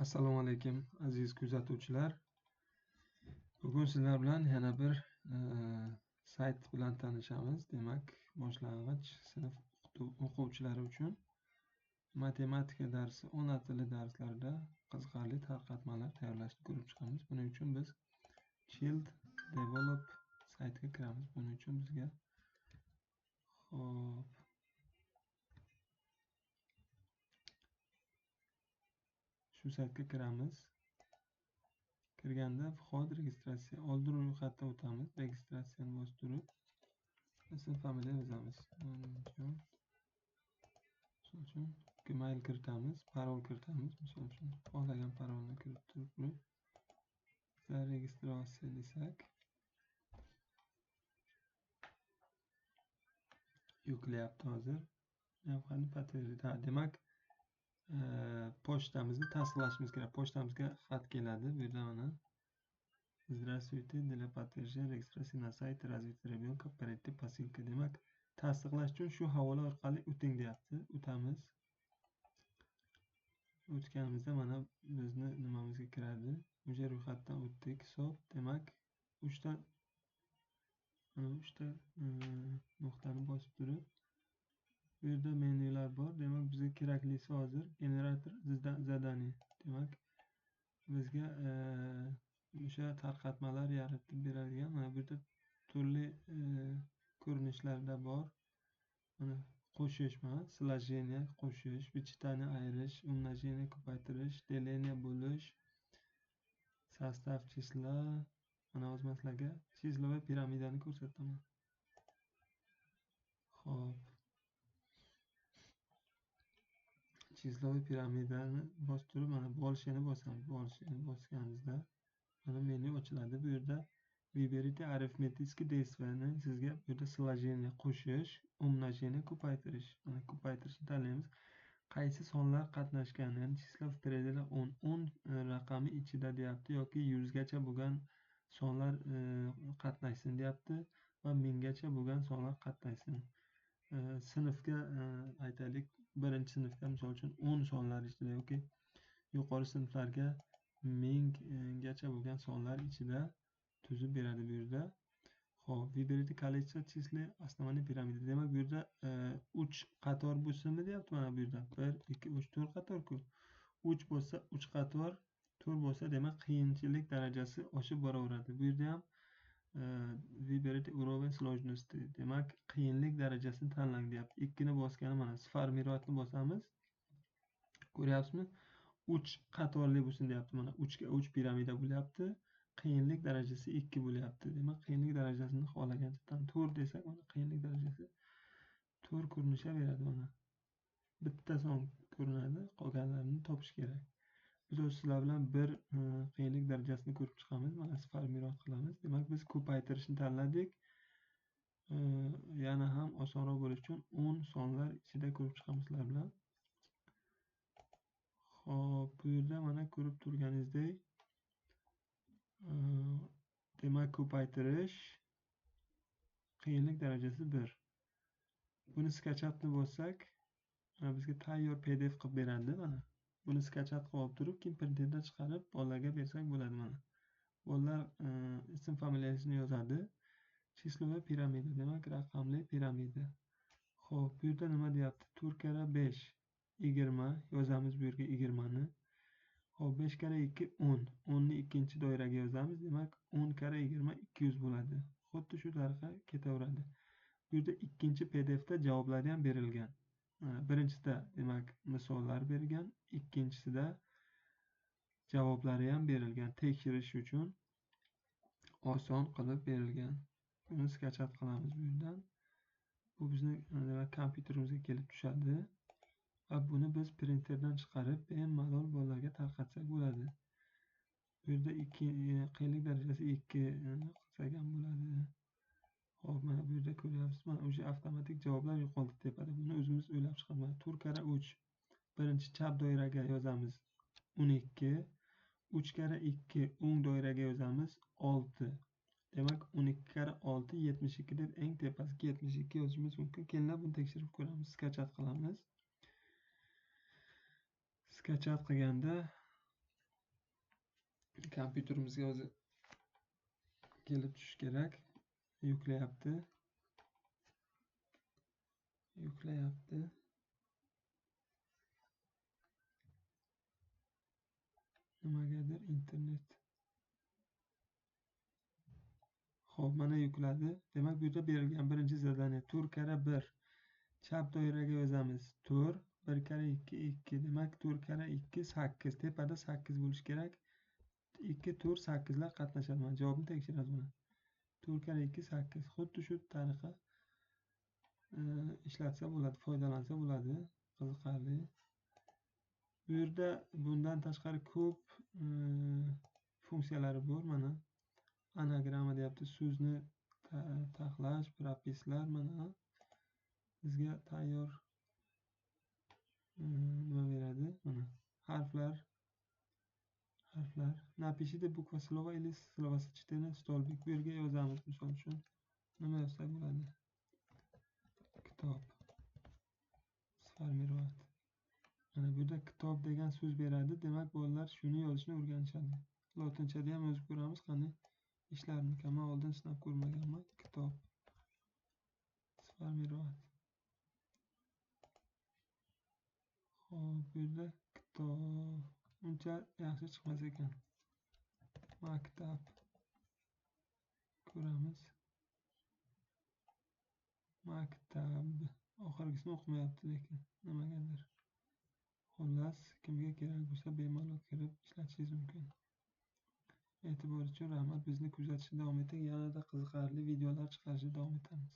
Assalomu alaykum aziz kuzatuvchilar. Bugun sizlar bilan yana bir sayt bilan tanishamiz. Demak, boshlang'ich sinf o'quvchilari uchun matematika darsi, ona tili darslarida qiziqarli tarqatmalar tayyorlashni ko'rib chiqamiz. Buning uchun biz Child Develop saytiga kiramiz. Buning uchun bizga shu saytga kiramiz. Kirganda vxod registratsiya oldin ro'yxatdan o'tamiz. Registratsiyani bosib turib ism familiya yozamiz. Misol uchun gmail kiritamiz, parol kiritamiz. Misol uchun xohlagan parolni kiritib turib registratsiya desak yuklayapti hozir. Demak, pochtamizni tasdiqlashimiz kerak. Pochtamizga xat keladi. Bu yerda mana Здравствуйте, для подтверждения регистрации на сайте развития ребенка пройти по ссылке. Demak, tasdiqlash uchun shu havola orqali o'ting deyapti. O'tamiz. O'tganimizda mana bizni nimamizga kiradi. O'sha ro'yxatdan o'tdik hisob. Demak, 3 ta nuqtani bosib turib bu yerda menyular bor. Demak, bizga keraklisi hozir generator zadaniy. Demak, bizga o'sha tarqatmalar yaratib beradigan mana bu yerda turli ko'rinishlarda bor. Mana qo'shish, mana сложение qo'shish, вычитание ayirish, умножение ko'paytirish, деление bo'lish, sostav числа. Mana o'z sizlarga числовой piramidani ko'rsataman. Xo'p. Числовой piramidani bosib turib mana bo'lishini bosamiz. Bo'lishini bosganimizda mana menyu ochiladi. Bu yerda Выберите арифметические действияni sizga bu yerda сложение qo'shish, умножение ko'paytirish. Mana ko'paytirishni tanlaymiz. Qaysi sonlar qatnashgan, ya'ni числа в пределах 10 raqami ichida deyapti yoki 100 gacha bo'lgan sonlar qatnashsin deyapti va 1000 gacha bo'lgan sonlar qatnashsin. Sinfga aytaylik, birinchi sinfga misol uchun 10 sonlar ichida yoki yuqori sinflarga 1000 gacha bo'lgan sonlar ichida tuzib beradi bu yerda. Xo'p, выберите количество чисел основания piramida. Demak, bu yerda 3 qator bo'lsinmi deyapti mana bu yerda. 1 2 3 4 qator-ku. 3 bo'lsa 3 qator, 4 bo'lsa demak qiyinchilik darajasi oshib boraveradi. Bu yerda ham выберите уровень сложности. Demak, qiyinlik darajasini tanlang deyapti. 2 ni bosgani mana sformirovat ni bosamiz. Ko'ryapsizmi? 3 qatorli bo'lsin deyapti. Mana 3 ga 3 piramida bo'lyapti. Qiyinlik darajasi 2 bo'lyapti. Demak, qiyinlik darajasini xohlagancha 4 desak, mana qiyinlik darajasi 4 ko'rinishaveradi mana. Bitta son ko'rinadi, qolganlarini topish kerak. Biz o'z sizlar bilan bir qiyinlik darajasini ko'rib chiqamiz. Mana sformirovat qilamiz. Demak, biz ko'paytirishni tanladik. Yana ham osonroq bo'lish uchun 10 sonlar ichida ko'rib chiqamiz sizlar bilan. Xo'p, bu yerda mana ko'rib turganingizdek demak, ko'paytirish qiyinlik darajasi 1. Buni skachatni bossak, bizga tayyor PDF qilib beradi mana. Buni skachat qilib olib turib, keyin printerdan chiqarib bolalarga bersak bo'ladi mana. Bolalar ism familiyasini yozadi. Числовая piramida, demak raqamli piramida. Xo'p, bu yerda nima deyapti? 4 kara 5 20 yozamiz bu yerga 20 ni. Xo'p, 5 kara 2 10. 10 ni ikkinchi doiraga yozamiz. Demak, 10 kara 20 200 bo'ladi. Xuddi shu tariqa ketaveradi. Bu yerda ikkinchi PDFda javoblari ham berilgan. Birinchisida demak misollar berilgan, ikkinchisida javoblari ham berilgan. Tekshirish uchun oson qilib berilgan. Buni skachat qilamiz bu yerdan. Bu bizning demak kompyuterimizga kelib tushadi. Va buni biz printerdan chiqarib bemalol bolalarga tarqatsak bo'ladi. Bu yerda qiyinlik darajasi 2 qilsak ham bo'ladi. Xo'p, mana bu yerda ko'ryapsiz, mana o'sha avtomatik javoblar yo'qoldi tepada. Buni o'zimiz o'ylab chiqamiz. 4 kara 3. Birinchi chap doiraga yozamiz 12. 3 kara 2 o'ng doiraga yozamiz 6. Demak, 12 kara 6 72 deb eng tepasiga 72 yozishimiz mumkin. Kelinglar buni tekshirib ko'ramiz. Skachat qilamiz. Skachat qilganda kompyuterimizga o'zi kelib tushishi kerak. Yuklayapti. Nimagadir internet. Xo'p, mana yukladi. Demak, bu yerda berilgan birinchi zadaniya tur kara 1. Chap doiraga yozamiz. Tur 1 kara 2 2. Demak, tur kara 2 8. Tepada 8 bo'lishi kerak. 2 tur 8 lar qatnashadi. Mana javobni tekshiramiz buni. Tur kara 2 8. Xuddi shu tariqa ishlatsa bo'ladi, foydalansa bo'ladi. Qiziqarli. Bu yerda bundan tashqari ko'p funksiyalari bor. Mana anagramma deyapti. So'zni taxlash, propislar mana bizga tayyor nima beradi? Mana harflar. Напишите буква слова или словосочетание столбик. Bu yerga yozamiz. Misol uchun nima yozsak bo'ladi? Kitob. Sformirovat. Mana bu yerda kitob degan so'z beradi. Demak, bolalar shuni yozishni o'rganishadi. Lotinchada ham yozib ko'ramiz qanday ishlarmikan. Men oldin sinab ko'rmaganman. Kitob. Sformirovat. Xo'p, bu yerda kitob uncha yaxshi chiqmas ekan. Maktab. Ko'ramiz. Maktab. Oxirgisini o'qimayapti lekin nimagadir. Xullas, kimga kerak bo'lsa bemalol kirib ishlatishingiz mumkin. E'tibor uchun rahmat. Bizni kuzatishda davom eting. Yanada qiziqarli videolar chiqarishda davom etamiz.